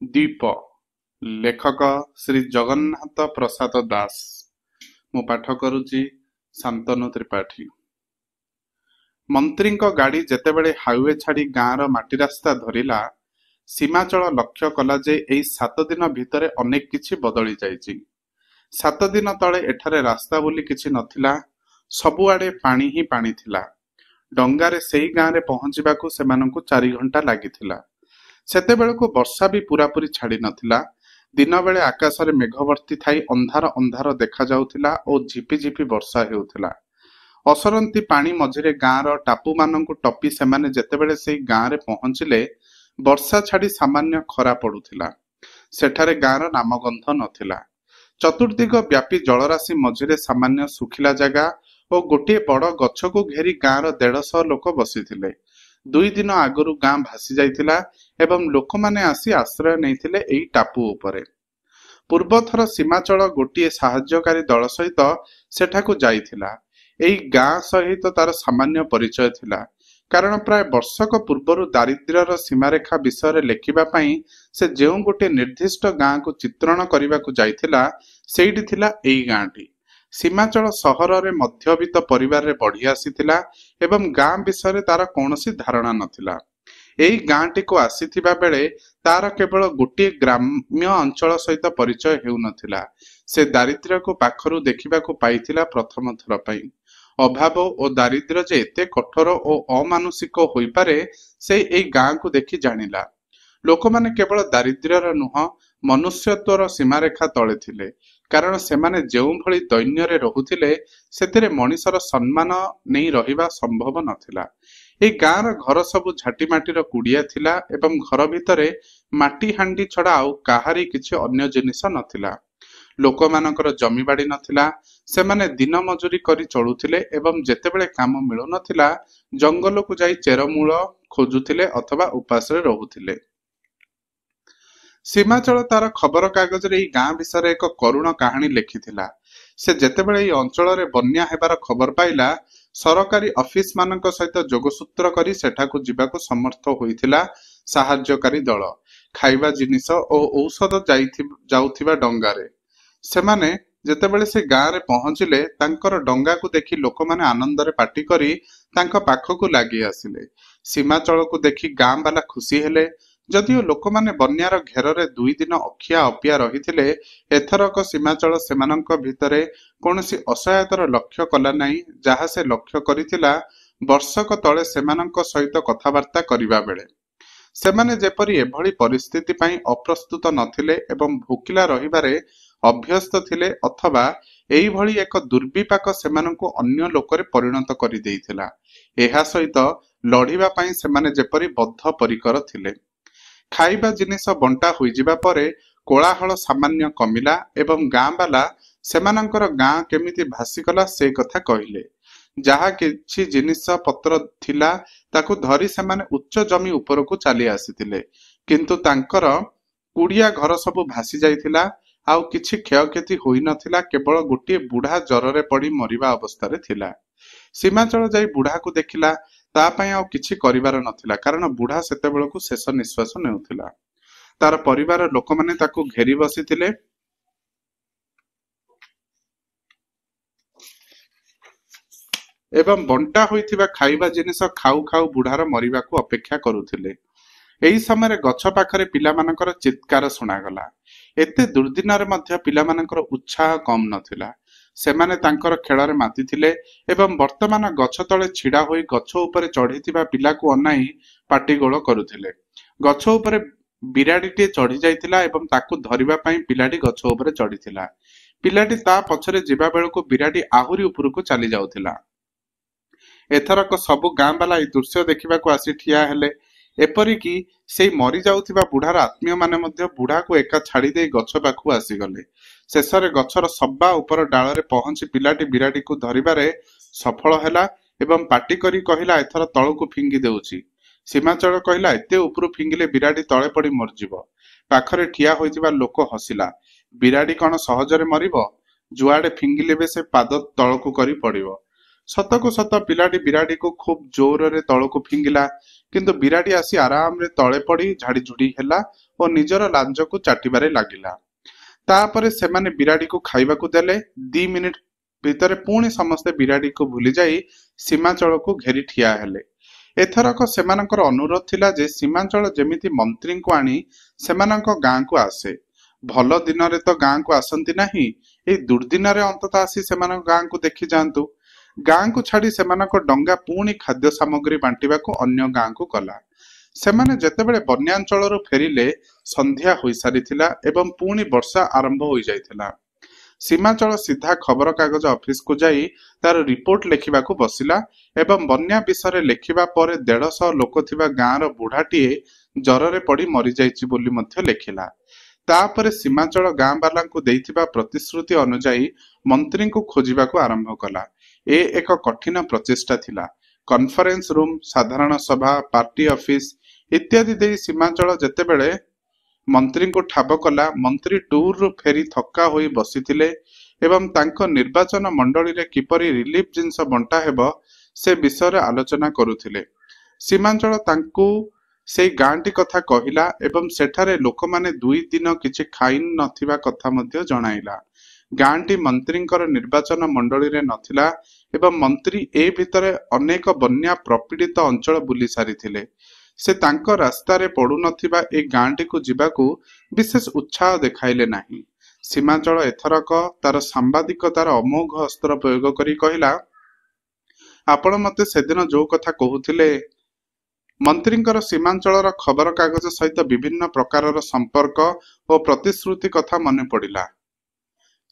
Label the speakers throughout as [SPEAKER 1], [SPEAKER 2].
[SPEAKER 1] ଦୀପ ଲେଖକ ଶ୍ରୀ ଜଗନ୍ନାଥ ପ୍ରସାଦ ଦାସ। ମୁଁ ପାଠ କରୁଛି ଶାନ୍ତନୁ ତ୍ରିପାଠୀ। ମନ୍ତ୍ରୀଙ୍କ ଗାଡ଼ି ଯେତେବେଳେ ହାଇୱେ ଛାଡ଼ି ଗାଁର ମାଟି ରାସ୍ତା ଧରିଲା, ସୀମାଚଳ ଲକ୍ଷ୍ୟ କଲା ଯେ ଏଇ 7 ଦିନ ଭିତରେ ଅନେକ କିଛି ବଦଳି ଯାଇଛି। 7 ଦିନ ତଳେ ଏଠାରେ ରାସ୍ତା ବୋଲି କିଛି ନଥିଲା, ସବୁଆଡ଼େ ପାଣି ହିଁ ପାଣି ଥିଲା। ଡଙ୍ଗାରେ ସେଇ ଗାଁରେ ପହଞ୍ଚିବାକୁ ସେମାନଙ୍କୁ 4 ଘଣ୍ଟା ଲାଗିଥିଲା। ସେତେବେଳକୁ ବର୍ଷା ବି ପୂରାପୂରି ଛାଡ଼ି ନଥିଲା। ଦିନବେଳେ ଆକାଶରେ ମେଘ ଭର୍ତ୍ତି ଥାଇ ଅନ୍ଧାର ଅନ୍ଧାର ଦେଖାଯାଉଥିଲା ଓ ଝିପିଝିପି ବର୍ଷା ହେଉଥିଲା। ଅସରନ୍ତି ପାଣି ମଝିରେ ଗାଁର ଟାପୁମାନଙ୍କୁ ଟପି ସେମାନେ ଯେତେବେଳେ ସେଇ ଗାଁରେ ପହଞ୍ଚିଲେ, ବର୍ଷା ଛାଡ଼ି ସାମାନ୍ୟ ଖରା ପଡୁଥିଲା। ସେଠାରେ ଗାଁର ନାମଗନ୍ଧ ନଥିଲା। ଚତୁର୍ଦିଗ ବ୍ୟାପୀ ଜଳରାଶି ମଝିରେ ସାମାନ୍ୟ ଶୁଖିଲା ଜାଗା ଓ ଗୋଟିଏ ବଡ଼ ଗଛକୁ ଘେରି ଗାଁର 150 ଲୋକ ବସିଥିଲେ। 2 ଦିନ ଆଗରୁ ଗାଁ ଭାସି ଯାଇଥିଲା ଏବଂ ଲୋକମାନେ ଆସି ଆଶ୍ରୟ ନେଇଥିଲେ ଏଇ ଟାପୁ ଉପରେ। ପୂର୍ବଥର ସୀମାଚଳ ଗୋଟିଏ ସାହାଯ୍ୟକାରୀ ଦଳ ସହିତ ସେଠାକୁ ଯାଇଥିଲା। ଏଇ ଗାଁ ସହିତ ତାର ସାମାନ୍ୟ ପରିଚୟ ଥିଲା, କାରଣ ପ୍ରାୟ ବର୍ଷକ ପୂର୍ବରୁ ଦାରିଦ୍ର୍ୟର ସୀମାରେଖା ବିଷୟରେ ଲେଖିବା ପାଇଁ ସେ ଯେଉଁ ଗୋଟିଏ ନିର୍ଦ୍ଦିଷ୍ଟ ଗାଁକୁ ଚିତ୍ରଣ କରିବାକୁ ଯାଇଥିଲା, ସେଇଠି ଥିଲା ଏଇ ଗାଁଟି। ସୀମାଚଳ ସହରରେ ମଧ୍ୟବିତ୍ତ ପରିବାରରେ ବଢି ଆସିଥିଲା ଏବଂ ଗାଁ ବିଷୟରେ ତାର କୌଣସି ଧାରଣା ନଥିଲା। ଏଇ ଗାଁଟିକୁ ଆସିଥିବା ବେଳେ ତାର କେବଳ ଗୋଟିଏ ଗ୍ରାମ୍ୟ ଅଞ୍ଚଳ ସହିତ ପରିଚୟ ହେଉନଥିଲା। ସେ ଦାରିଦ୍ର୍ୟକୁ ପାଖରୁ ଦେଖିବାକୁ ପାଇଥିଲା ପ୍ରଥମ ଥର ପାଇଁ। ଅଭାବ ଓ ଦାରିଦ୍ର୍ୟ ଯେ ଏତେ କଠୋର ଓ ଅମାନୁଷିକ ହୋଇପାରେ, ସେ ଏଇ ଗାଁକୁ ଦେଖି ଜାଣିଲା। ଲୋକମାନେ କେବଳ ଦାରିଦ୍ର୍ୟର ନୁହଁ, ମନୁଷ୍ୟତ୍ୱର ସୀମାରେଖା ତଳେ ଥିଲେ, କାରଣ ସେମାନେ ଯେଉଁଭଳି ଦୈନ୍ୟରେ ରହୁଥିଲେ, ସେଥିରେ ମଣିଷର ସମ୍ମାନ ନେଇ ରହିବା ସମ୍ଭବ ନଥିଲା। ଏଇ ଗାଁର ଘର ସବୁ ଝାଟିମାଟିର କୁଡ଼ିଆ ଥିଲା ଏବଂ ଘର ଭିତରେ ମାଟି ହାଣ୍ଡି ଛଡ଼ା ଆଉ କାହାରି କିଛି ଅନ୍ୟ ଜିନିଷ ନଥିଲା। ଲୋକମାନଙ୍କର ଜମିବାଡ଼ି ନଥିଲା। ସେମାନେ ଦିନ ମଜୁରୀ କରି ଚଳୁଥିଲେ ଏବଂ ଯେତେବେଳେ କାମ ମିଳୁନଥିଲା, ଜଙ୍ଗଲକୁ ଯାଇ ଚେରମୂଳ ଖୋଜୁଥିଲେ ଅଥବା ଉପାସରେ ରହୁଥିଲେ। ସୀମାଚଳ ତାର ଖବରକାଗଜରେ ଏଇ ଗାଁ ବିଷୟରେ ଏକ କରୁଣ କାହାଣୀ ଲେଖିଥିଲା। ସେ ଯେତେବେଳେ ଏଇ ଅଞ୍ଚଳରେ ବନ୍ୟା ହେବାର ଖବର ପାଇଲା, ସରକାରୀ ଅଫିସ ମାନଙ୍କ ସହିତ ଯୋଗସୂତ୍ର କରି ସେଠାକୁ ଯିବାକୁ ସମର୍ଥ ହୋଇଥିଲା ସାହାଯ୍ୟକାରୀ ଦଳ। ଖାଇବା ଜିନିଷ ଓ ଔଷଧ ଯାଉଥିବା ଡଙ୍ଗାରେ। ସେମାନେ ଯେତେବେଳେ ସେ ଗାଁରେ ପହଞ୍ଚିଲେ, ତାଙ୍କର ଡଙ୍ଗାକୁ ଦେଖି ଲୋକମାନେ ଆନନ୍ଦରେ ପାଟି କରି ତାଙ୍କ ପାଖକୁ ଲାଗି ଆସିଲେ। ସୀମାଚଳକୁ ଦେଖି ଗାଁ ବାଲା ଖୁସି ହେଲେ। ଯଦିଓ ଲୋକମାନେ ବନ୍ୟାର ଘେରରେ 2 ଦିନ ଅଖିଆ ଅପିଆ ରହିଥିଲେ, ଏଥରକ ସୀମାଚଳ ସେମାନଙ୍କ ଭିତରେ କୌଣସି ଅସହାୟତାର ଲକ୍ଷ୍ୟ କଲା ନାହିଁ, ଯାହା ସେ ଲକ୍ଷ୍ୟ କରିଥିଲା ବର୍ଷକ ତଳେ ସେମାନଙ୍କ ସହିତ କଥାବାର୍ତ୍ତା କରିବା ବେଳେ। ସେମାନେ ଯେପରି ଏଭଳି ପରିସ୍ଥିତି ପାଇଁ ଅପ୍ରସ୍ତୁତ ନଥିଲେ ଏବଂ ଭୋକିଲା ରହିବାରେ ଅଭ୍ୟସ୍ତ ଥିଲେ, ଅଥବା ଏଇଭଳି ଏକ ଦୁର୍ବିପାକ ସେମାନଙ୍କୁ ଅନ୍ୟ ଲୋକରେ ପରିଣତ କରିଦେଇଥିଲା, ଏହା ସହିତ ଲଢ଼ିବା ପାଇଁ ସେମାନେ ଯେପରି ବଦ୍ଧପରିକର ଥିଲେ। ଖାଇବା ଜିନିଷ ବଣ୍ଟା ହୋଇଯିବା ପରେ କୋଳାହଳ ସାମାନ୍ୟ କମିଲା ଏବଂ ଗାଁ ବାଲା ସେମାନଙ୍କର ଗାଁ କେମିତି ଭାସିଗଲା ସେ କଥା କହିଲେ। ଯାହା କିଛି ଜିନିଷ ପତ୍ର ଥିଲା, ତାକୁ ଧରି ସେମାନେ ଉଚ୍ଚ ଜମି ଉପରକୁ ଚାଲି ଆସିଥିଲେ, କିନ୍ତୁ ତାଙ୍କର କୁଡ଼ିଆ ଘର ସବୁ ଭାସି ଯାଇଥିଲା। ଆଉ କିଛି କ୍ଷୟକ୍ଷତି ହୋଇନଥିଲା, କେବଳ ଗୋଟିଏ ବୁଢ଼ା ଜ୍ୱରରେ ପଡ଼ି ମରିବା ଅବସ୍ଥାରେ ଥିଲା। ସୀମାଚଳ ଯାଇ ବୁଢ଼ାକୁ ଦେଖିଲା। ତା ପାଇଁ ଆଉ କିଛି କରିବାର ନଥିଲା, କାରଣ ବୁଢ଼ା ସେତେବେଳକୁ ଶେଷ ନିଶ୍ୱାସ ନେଉଥିଲା। ତାର ପରିବାର ଲୋକମାନେ ତାକୁ ଘେରି ବସିଥିଲେ ଏବଂ ବଣ୍ଟା ହୋଇଥିବା ଖାଇବା ଜିନିଷ ଖାଉ ଖାଉ ବୁଢ଼ାର ମରିବାକୁ ଅପେକ୍ଷା କରୁଥିଲେ। ଏହି ସମୟରେ ଗଛ ପାଖରେ ପିଲାମାନଙ୍କର ଚିତ୍କାର ଶୁଣାଗଲା। ଏତେ ଦୁର୍ଦ୍ଦିନରେ ମଧ୍ୟ ପିଲାମାନଙ୍କର ଉତ୍ସାହ କମ୍ ନଥିଲା। ସେମାନେ ତାଙ୍କର ଖେଳରେ ମାତିଥିଲେ ଏବଂ ବର୍ତ୍ତମାନ ଗଛ ତଳେ ଛିଡ଼ା ହୋଇ ଗଛ ଉପରେ ଚଢ଼ିଥିବା ପିଲାକୁ ଅନାଇ ପାଟିଗୋଳ କରୁଥିଲେ। ଗଛ ଉପରେ ବିରାଡ଼ିଟିଏ ଚଢ଼ି ଯାଇଥିଲା ଏବଂ ତାକୁ ଧରିବା ପାଇଁ ପିଲାଟି ଗଛ ଉପରେ ଚଢ଼ିଥିଲା। ପିଲାଟି ତା ପଛରେ ଯିବା ବେଳକୁ ବିରାଡ଼ି ଆହୁରି ଉପରକୁ ଚାଲି ଯାଉଥିଲା। ଏଥରକ ସବୁ ଗାଁ ବାଲା ଏହି ଦୃଶ୍ୟ ଦେଖିବାକୁ ଆସି ଠିଆ ହେଲେ। ଏପରିକି ସେଇ ମରିଯାଉଥିବା ବୁଢ଼ାର ଆତ୍ମୀୟମାନେ ମଧ୍ୟ ବୁଢ଼ାକୁ ଏକା ଛାଡ଼ିଦେଇ ଗଛ ପାଖକୁ ଆସିଗଲେ। ଶେଷରେ ଗଛର ସବା ଉପର ଡାଳରେ ପହଞ୍ଚି ପିଲାଟି ବିରାଡ଼ିକୁ ଧରିବାରେ ସଫଳ ହେଲା ଏବଂ ପାଟି କରି କହିଲା, ଏଥର ତଳକୁ ଫିଙ୍ଗି ଦେଉଛି। ସୀମାଚଳ କହିଲା, ଏତେ ଉପରୁ ଫିଙ୍ଗିଲେ ବିରାଡ଼ି ତଳେ ପଡ଼ି ମରିଯିବ। ପାଖରେ ଠିଆ ହୋଇଥିବା ଲୋକ ହସିଲା। ବିରାଡ଼ି କଣ ସହଜରେ ମରିବ? ଯୁଆଡ଼େ ଫିଙ୍ଗିଲେ ବି ସେ ପାଦ ତଳକୁ କରି ପଡ଼ିବ। ସତକୁ ସତ ପିଲାଟି ବିରାଡିକୁ ଖୁବ୍ ଜୋରରେ ତଳକୁ ଫିଙ୍ଗିଲା, କିନ୍ତୁ ବିରାଡି ଆସି ଆରାମରେ ତଳେ ପଡି ଝାଡିଝୁଡି ହେଲା ଓ ନିଜର ଲାଞ୍ଜକୁ ଚାଟିବାରେ ଲାଗିଲା। ତାପରେ ସେମାନେ ବିରାଡିକୁ ଖାଇବାକୁ ଦେଲେ। 2 ମିନିଟ ଭିତରେ ପୁଣି ସମସ୍ତେ ବିରାଡିକୁ ଭୁଲିଯାଇ ସୀମାଞ୍ଚଳକୁ ଘେରି ଠିଆ ହେଲେ। ଏଥରକ ସେମାନଙ୍କର ଅନୁରୋଧ ଥିଲା ଯେ ସୀମାଞ୍ଚଳ ଯେମିତି ମନ୍ତ୍ରୀଙ୍କୁ ଆଣି ସେମାନଙ୍କ ଗାଁକୁ ଆସେ। ଭଲ ଦିନରେ ତ ଗାଁକୁ ଆସନ୍ତି ନାହିଁ, ଏଇ ଦୁର୍ଦିନରେ ଅନ୍ତତଃ ଆସି ସେମାନଙ୍କ ଗାଁକୁ ଦେଖି ଯାଆନ୍ତୁ। ଗାଁକୁ ଛାଡି ସେମାନଙ୍କ ଡଙ୍ଗା ପୁଣି ଖାଦ୍ୟ ସାମଗ୍ରୀ ବାଣ୍ଟିବାକୁ ଅନ୍ୟ ଗାଁକୁ ଗଲା। ସେମାନେ ଯେତେବେଳେ ବନ୍ୟାଞ୍ଚଳରୁ ଫେରିଲେ ସନ୍ଧ୍ୟା ହୋଇସାରିଥିଲା ଏବଂ ପୁଣି ବର୍ଷା ଆରମ୍ଭ ହୋଇଯାଇଥିଲା। ସୀମାଞ୍ଚଳ ସିଧା ଖବରକାଗଜ ଅଫିସକୁ ଯାଇ ତାର ରିପୋର୍ଟ ଲେଖିବାକୁ ବସିଲା ଏବଂ ବନ୍ୟା ବିଷୟରେ ଲେଖିବା ପରେ 150 ଲୋକ ଥିବା ଗାଁର ବୁଢାଟିଏ ଜ୍ୱରରେ ପଡି ମରିଯାଇଛି ବୋଲି ମଧ୍ୟ ଲେଖିଲା। ତାପରେ ସୀମାଞ୍ଚଳ ଗାଁ ବାଲାଙ୍କୁ ଦେଇଥିବା ପ୍ରତିଶ୍ରୁତି ଅନୁଯାୟୀ ମନ୍ତ୍ରୀଙ୍କୁ ଖୋଜିବାକୁ ଆରମ୍ଭ କଲା। ଏ ଏକ କଠିନ ପ୍ରଚେଷ୍ଟା ଥିଲା। କନଫରେନ୍ସ ରୁମ୍, ସାଧାରଣ ସଭା, ପାର୍ଟି ଅଫିସ ଇତ୍ୟାଦି ଦେଇ ସୀମାଞ୍ଚଳ ଯେତେବେଳେ ମନ୍ତ୍ରୀଙ୍କୁ ଠାବ କଲା, ମନ୍ତ୍ରୀ ଟୁରରୁ ଫେରି ଥକ୍କା ହୋଇ ବସିଥିଲେ ଏବଂ ତାଙ୍କ ନିର୍ବାଚନ ମଣ୍ଡଳୀରେ କିପରି ରିଲିଫ ଜିନିଷ ବଣ୍ଟା ହେବ ସେ ବିଷୟରେ ଆଲୋଚନା କରୁଥିଲେ। ସୀମାଞ୍ଚଳ ତାଙ୍କୁ ସେଇ ଗାଁଟି କଥା କହିଲା ଏବଂ ସେଠାରେ ଲୋକମାନେ 2 ଦିନ କିଛି ଖାଇ ନଥିବା କଥା ମଧ୍ୟ ଜଣାଇଲା। ଗାଁଟି ମନ୍ତ୍ରୀଙ୍କର ନିର୍ବାଚନ ମଣ୍ଡଳୀରେ ନଥିଲା ଏବଂ ମନ୍ତ୍ରୀ ଏ ଭିତରେ ଅନେକ ବନ୍ୟା ପ୍ରପୀଡ଼ିତ ଅଞ୍ଚଳ ବୁଲି ସାରିଥିଲେ। ସେ ତାଙ୍କ ରାସ୍ତାରେ ପଡୁନଥିବା ଏ ଗାଁଟିକୁ ଯିବାକୁ ବିଶେଷ ଉତ୍ସାହ ଦେଖାଇଲେ ନାହିଁ। ସୀମାଞ୍ଚଳ ଏଥରକ ତାର ସାମ୍ବାଦିକତାର ଅମୋଘ ଅସ୍ତ୍ର ପ୍ରୟୋଗ କରି କହିଲା, ଆପଣ ମତେ ସେଦିନ ଯୋଉ କଥା କହୁଥିଲେ। ମନ୍ତ୍ରୀଙ୍କର ସୀମାଞ୍ଚଳର ଖବରକାଗଜ ସହିତ ବିଭିନ୍ନ ପ୍ରକାରର ସମ୍ପର୍କ ଓ ପ୍ରତିଶ୍ରୁତି କଥା ମନେ ପଡିଲା।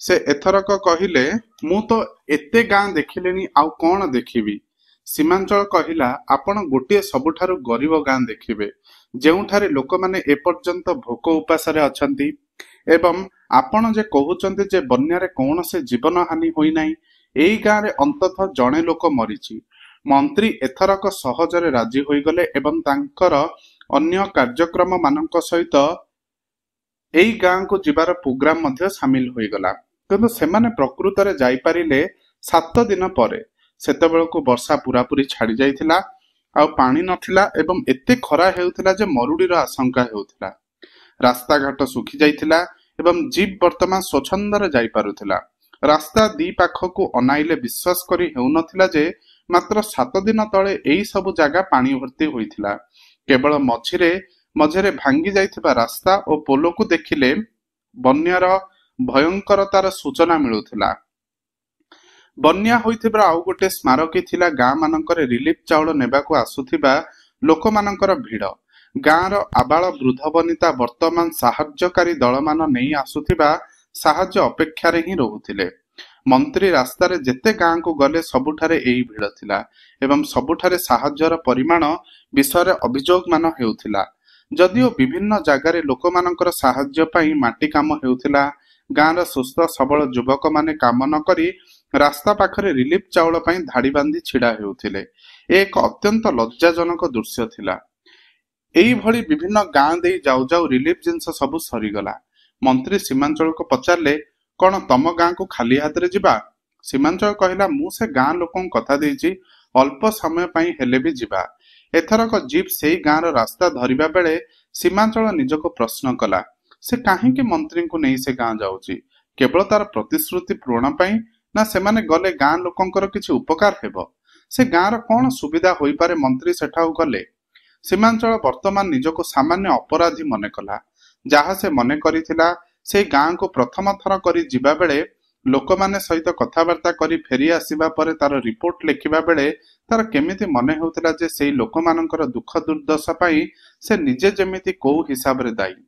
[SPEAKER 1] ସେ ଏଥରକ କହିଲେ, ମୁଁ ତ ଏତେ ଗାଁ ଦେଖିଲିଣି, ଆଉ କଣ ଦେଖିବି? ସୀମାଞ୍ଚଳ କହିଲା, ଆପଣ ଗୋଟିଏ ସବୁଠାରୁ ଗରିବ ଗାଁ ଦେଖିବେ, ଯେଉଁଠାରେ ଲୋକମାନେ ଏପର୍ଯ୍ୟନ୍ତ ଭୋକ ଉପାସରେ ଅଛନ୍ତି ଏବଂ ଆପଣ ଯେ କହୁଛନ୍ତି ଯେ ବନ୍ୟାରେ କୌଣସି ଜୀବନ ହାନି ହୋଇନାହିଁ, ଏଇ ଗାଁରେ ଅନ୍ତତଃ ଜଣେ ଲୋକ ମରିଛି। ମନ୍ତ୍ରୀ ଏଥରକ ସହଜରେ ରାଜି ହୋଇଗଲେ ଏବଂ ତାଙ୍କର ଅନ୍ୟ କାର୍ଯ୍ୟକ୍ରମ ମାନଙ୍କ ସହିତ ଏଇ ଗାଁକୁ ଯିବାର ପ୍ରୋଗ୍ରାମ ମଧ୍ୟ ସାମିଲ ହୋଇଗଲା। କିନ୍ତୁ ସେମାନେ ପ୍ରକୃତରେ ଯାଇପାରିଲେ 7 ଦିନ ପରେ। ସେତେବେଳକୁ ବର୍ଷା ପୁରାପୁରି ଛାଡି ଯାଇଥିଲା, ଆଉ ପାଣି ନଥିଲା ଏବଂ ଏତେ ଖରା ହେଉଥିଲା ଯେ ମରୁଡ଼ିର ଆଶଙ୍କା ହେଉଥିଲା। ରାସ୍ତାଘାଟ ଶୁଖି ଯାଇଥିଲା ଏବଂ ଜିପ୍ ବର୍ତ୍ତମାନ ସ୍ୱଚ୍ଛନ୍ଦରେ ଯାଇପାରୁଥିଲା। ରାସ୍ତା 2 ପାଖକୁ ଅନାଇଲେ ବିଶ୍ୱାସ କରି ହେଉନଥିଲା ଯେ ମାତ୍ର 7 ଦିନ ତଳେ ଏଇ ସବୁ ଜାଗା ପାଣି ଭର୍ତ୍ତି ହୋଇଥିଲା। କେବଳ ମଝିରେ ମଝିରେ ଭାଙ୍ଗି ଯାଇଥିବା ରାସ୍ତା ଓ ପୋଲକୁ ଦେଖିଲେ ବନ୍ୟାର ଭୟଙ୍କରତାର ସୂଚନା ମିଳୁଥିଲା। ବନ୍ୟା ହୋଇଥିବା ଆଉ ଗୋଟେ ସ୍ମାରକୀ ଥିଲା ଗାଁ ମାନଙ୍କରେ ରିଲିଫ ଚାଉଳ ନେବାକୁ ଆସୁଥିବା ଲୋକମାନଙ୍କର ଭିଡ। ଗାଁର ଆବାଳ ବୃଦ୍ଧ ବନିତା ବର୍ତ୍ତମାନ ସାହାଯ୍ୟକାରୀ ଦଳମାନ ନେଇ ଆସୁଥିବା ସାହାଯ୍ୟ ଅପେକ୍ଷାରେ ହିଁ ରହୁଥିଲେ। ମନ୍ତ୍ରୀ ରାସ୍ତାରେ ଯେତେ ଗାଁକୁ ଗଲେ ସବୁଠାରେ ଏହି ଭିଡ ଥିଲା ଏବଂ ସବୁଠାରେ ସାହାଯ୍ୟର ପରିମାଣ ବିଷୟରେ ଅଭିଯୋଗ ମାନ ହେଉଥିଲା। ଯଦିଓ ବିଭିନ୍ନ ଜାଗାରେ ଲୋକମାନଙ୍କର ସାହାଯ୍ୟ ପାଇଁ ମାଟି କାମ ହେଉଥିଲା, ଗାଁର ସୁସ୍ଥ ସବଳ ଯୁବକମାନେ କାମ ନ କରି ରାସ୍ତା ପାଖରେ ରିଲିଫ ଚାଉଳ ପାଇଁ ଧାଡି ବାନ୍ଧି ଛିଡା ହେଉଥିଲେ। ଏକ ଅତ୍ୟନ୍ତ ଲଜ୍ଜାଜନକ ଦୃଶ୍ୟ ଥିଲା। ଏଇଭଳି ବିଭିନ୍ନ ଗାଁ ଦେଇ ଯାଉ ଯାଉ ରିଲିଫ ଜିନିଷ ସବୁ ସରିଗଲା। ମନ୍ତ୍ରୀ ସୀମାଞ୍ଚଳକୁ ପଚାରିଲେ, କଣ ତମ ଗାଁକୁ ଖାଲି ହାତରେ ଯିବା? ସୀମାଞ୍ଚଳ କହିଲା, ମୁଁ ସେ ଗାଁ ଲୋକଙ୍କୁ କଥା ଦେଇଛି, ଅଳ୍ପ ସମୟ ପାଇଁ ହେଲେ ବି ଯିବା। ଏଥରକ ଜିପ୍ ସେଇ ଗାଁର ରାସ୍ତା ଧରିବା ବେଳେ ସୀମାଞ୍ଚଳ ନିଜକୁ ପ୍ରଶ୍ନ କଲା, ସେ କାହିଁକି ମନ୍ତ୍ରୀଙ୍କୁ ନେଇ ସେ ଗାଁ ଯାଉଛି? କେବଳ ତାର ପ୍ରତିଶ୍ରୁତି ପୂରଣ ପାଇଁ, ନା ସେମାନେ ଗଲେ ଗାଁ ଲୋକଙ୍କର କିଛି ଉପକାର ହେବ? ସେ ଗାଁର କଣ ସୁବିଧା ହୋଇପାରେ ମନ୍ତ୍ରୀ ସେଠାକୁ ଗଲେ? ସୀମାଞ୍ଚଳ ବର୍ତ୍ତମାନ ନିଜକୁ ସାମାନ୍ୟ ଅପରାଧୀ ମନେ କଲା। ଯାହା ସେ ମନେ କରିଥିଲା, ସେଇ ଗାଁକୁ ପ୍ରଥମ ଥର କରି ଯିବା ବେଳେ ଲୋକମାନେ ସହିତ କଥାବାର୍ତ୍ତା କରି ଫେରି ଆସିବା ପରେ ତାର ରିପୋର୍ଟ ଲେଖିବା ବେଳେ ତାର କେମିତି ମନେ ହେଉଥିଲା ଯେ ସେଇ ଲୋକମାନଙ୍କର ଦୁଃଖ ଦୁର୍ଦ୍ଦଶା ପାଇଁ ସେ ନିଜେ ଯେମିତି କୋଉ ହିସାବରେ ଦାୟୀ।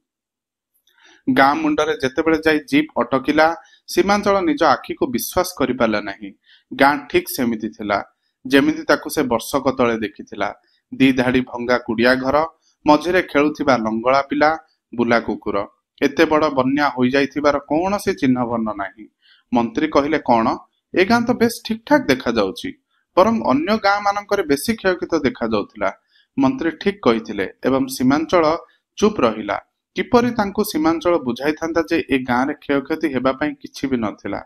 [SPEAKER 1] ଗାଁ ମୁଣ୍ଡରେ ଯେତେବେଳେ ଯାଇ ଜିପ୍ ଅଟକିଲା, ସୀମାଞ୍ଚଳ ନିଜ ଆଖିକୁ ବିଶ୍ୱାସ କରିପାରିଲା ନାହିଁ। ଗାଁ ଠିକ ସେମିତି ଥିଲା ଯେମିତି ତାକୁ ସେ ବର୍ଷକ ତଳେ ଦେଖିଥିଲା। 2 ଧାଡି ଭଙ୍ଗା କୁଡିଆ ଘର, ମଝିରେ ଖେଳୁଥିବା ଲଙ୍ଗଳା ପିଲା, ବୁଲା କୁକୁର। ଏତେ ବଡ ବନ୍ୟା ହୋଇଯାଇଥିବାର କୌଣସି ଚିହ୍ନ ବର୍ଣ୍ଣ ନାହିଁ। ମନ୍ତ୍ରୀ କହିଲେ, କଣ ଏ ଗାଁ ତ ବେଶ ଠିକ ଠାକ ଦେଖାଯାଉଛି, ବରଂ ଅନ୍ୟ ଗାଁ ମାନଙ୍କରେ ବେଶୀ କ୍ଷୟକ୍ଷତି ଦେଖାଯାଉଥିଲା। ମନ୍ତ୍ରୀ ଠିକ କହିଥିଲେ ଏବଂ ସୀମାଞ୍ଚଳ ଚୁପ ରହିଲା। କିପରି ତାଙ୍କୁ ସୀମାଞ୍ଚଳ ବୁଝାଇଥାନ୍ତା ଯେ ଏ ଗାଁରେ କ୍ଷୟକ୍ଷତି ହେବା ପାଇଁ କିଛି ବି ନଥିଲା।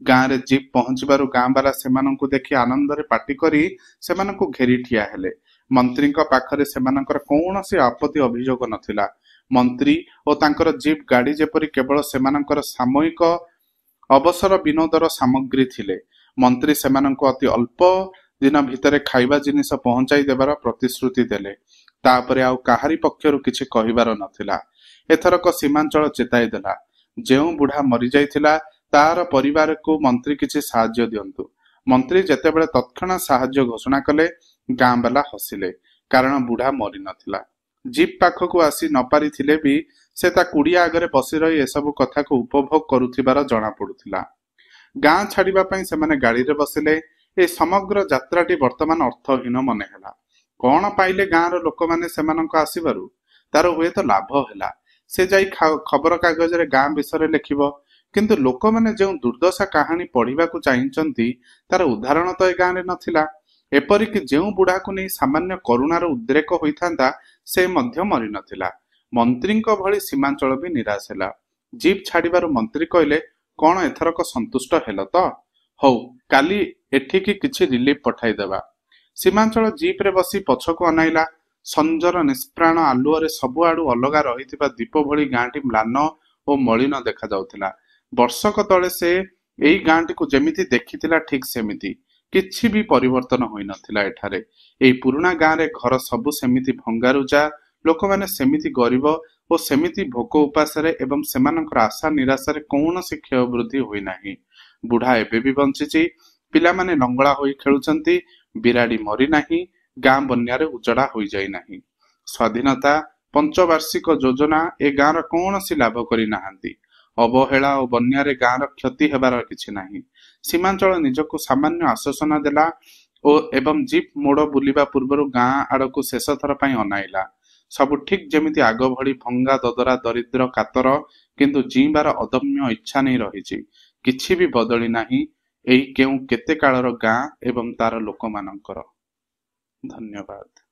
[SPEAKER 1] ଗାଁରେ ଜିପ୍ ପହଞ୍ଚିବାରୁ ଗାଁ ବାଲା ସେମାନଙ୍କୁ ଦେଖି ଆନନ୍ଦରେ ପାଟି କରି ସେମାନଙ୍କୁ ଘେରି ଠିଆ ହେଲେ। ମନ୍ତ୍ରୀଙ୍କ ପାଖରେ ସେମାନଙ୍କର କୌଣସି ଆପତ୍ତି ଅଭିଯୋଗ ନଥିଲା। ମନ୍ତ୍ରୀ ଓ ତାଙ୍କର ଜିପ୍ ଗାଡି ଯେପରି କେବଳ ସେମାନଙ୍କର ସାମୟିକ ଅବସର ବିନୋଦର ସାମଗ୍ରୀ ଥିଲେ। ମନ୍ତ୍ରୀ ସେମାନଙ୍କୁ ଅତି ଅଳ୍ପ ଦିନ ଭିତରେ ଖାଇବା ଜିନିଷ ପହଞ୍ଚାଇ ଦେବାର ପ୍ରତିଶ୍ରୁତି ଦେଲେ। ତାପରେ ଆଉ କାହାରି ପକ୍ଷରୁ କିଛି କହିବାର ନଥିଲା। ଏଥରକ ସୀମାଞ୍ଚଳ ଚେତାଇ ଦେଲା, ଯେଉଁ ବୁଢା ମରିଯାଇଥିଲା ତାର ପରିବାରକୁ ମନ୍ତ୍ରୀ କିଛି ସାହାଯ୍ୟ ଦିଅନ୍ତୁ। ମନ୍ତ୍ରୀ ଯେତେବେଳେ ତତ୍କ୍ଷଣାତ୍ ସାହାଯ୍ୟ ଘୋଷଣା କଲେ, ଗାଁ ବାଲା ହସିଲେ, କାରଣ ବୁଢା ମରି ନଥିଲା। ଜିପ୍ ପାଖକୁ ଆସି ନ ପାରିଥିଲେ ବି ସେ ତା କୁଡିଆ ଆଗରେ ବସି ରହି ଏସବୁ କଥାକୁ ଉପଭୋଗ କରୁଥିବାର ଜଣା ପଡୁଥିଲା। ଗାଁ ଛାଡିବା ପାଇଁ ସେମାନେ ଗାଡିରେ ବସିଲେ। ଏ ସମଗ୍ର ଯାତ୍ରାଟି ବର୍ତ୍ତମାନ ଅର୍ଥହୀନ ମନେ ହେଲା। କଣ ପାଇଲେ ଗାଁର ଲୋକମାନେ ସେମାନଙ୍କ ଆସିବାରୁ? ତାର ହୁଏତ ଲାଭ ହେଲା, ସେ ଯାଇ ଖବର କାଗଜରେ ଗାଁ ବିଷୟରେ ଲେଖିବ, କିନ୍ତୁ ଲୋକମାନେ ଯେଉଁ ଦୁର୍ଦ୍ଦଶା କାହାଣୀ ପଢିବାକୁ ଚାହିଁଛନ୍ତି ତାର ଉଦାହରଣ ତ ଏ ଗାଁରେ ନଥିଲା। ଏପରିକି ଯେଉଁ ବୁଢାକୁ ନେଇ ସାମାନ୍ୟ କରୁଣାର ଉଦ୍ରେକ ହୋଇଥାନ୍ତା ସେ ମଧ୍ୟ ମରିନଥିଲା। ମନ୍ତ୍ରୀଙ୍କ ଭଳି ସୀମାଞ୍ଚଳ ବି ନିରାଶ ହେଲା। ଜିପ୍ ଛାଡିବାରୁ ମନ୍ତ୍ରୀ କହିଲେ, କଣ ଏଥରକ ସନ୍ତୁଷ୍ଟ ହେଲ ତ? ହଉ, କାଲି ଏଠିକି କିଛି ରିଲିଫ ପଠାଇଦେବା। ସୀମାଞ୍ଚଳ ଜିପ୍ରେ ବସି ପଛକୁ ଅନାଇଲା। ସଞ୍ଜର ନିଷ୍ପ୍ରାଣ ଆଲୁଅରେ ସବୁଆଡୁ ଅଲଗା ରହିଥିବା ଦୀପ ଭଳି ଗାଁଟି ମ୍ଳାନ ଓ ମଳିନ ଦେଖାଯାଉଥିଲା। ବର୍ଷକ ତଳେ ସେ ଏଇ ଗାଁଟିକୁ ଯେମିତି ଦେଖିଥିଲା ଠିକ୍ ସେମିତି। କିଛି ବି ପରିବର୍ତ୍ତନ ହୋଇନଥିଲା ଏଠାରେ। ଏଇ ପୁରୁଣା ଗାଁରେ ଘର ସବୁ ସେମିତି ଭଙ୍ଗାରୁଜା, ଲୋକମାନେ ସେମିତି ଗରିବ ଓ ସେମିତି ଭୋକ ଉପାସରେ, ଏବଂ ସେମାନଙ୍କର ଆଶା ନିରାଶାରେ କୌଣସି କ୍ଷୟ ବୃଦ୍ଧି ହୋଇନାହିଁ। ବୁଢା ଏବେ ବି ବଞ୍ଚିଛି, ପିଲାମାନେ ଲଙ୍ଗଳା ହୋଇ ଖେଳୁଛନ୍ତି, ବିରାଡି ମରିନାହିଁ, ଗାଁ ବନ୍ୟାରେ ଉଜଡା ହୋଇଯାଇନାହିଁ। ସ୍ୱାଧୀନତା ପଞ୍ଚବାର୍ଷିକ ଯୋଜନା ଏ ଗାଁର କୌଣସି ଲାଭ କରିନାହାନ୍ତି। ଅବହେଳା ଓ ବନ୍ୟାରେ ଗାଁର କ୍ଷତି ହେବାର କିଛି ନାହିଁ। ସୀମାଞ୍ଚଳ ନିଜକୁ ସାମାନ୍ୟ ଆଶ୍ୱାସନା ଦେଲା ଏବଂ ଜିପ୍ ମୋଡ଼ ବୁଲିବା ପୂର୍ବରୁ ଗାଁ ଆଡକୁ ଶେଷ ଥର ପାଇଁ ଅନାଇଲା। ସବୁ ଠିକ୍ ଯେମିତି ଆଗ ଭଳି ଭଙ୍ଗା ଦଦରା ଦରିଦ୍ର କାତର, କିନ୍ତୁ ଜୀଇବାର ଅଦମ୍ୟ ଇଚ୍ଛା ନେଇ ରହିଛି। କିଛି ବି ବଦଳି ନାହିଁ ଏଇ କେଉଁ କେତେ କାଳର ଗାଁ ଏବଂ ତାର ଲୋକମାନଙ୍କର। ଧନ୍ୟବାଦ।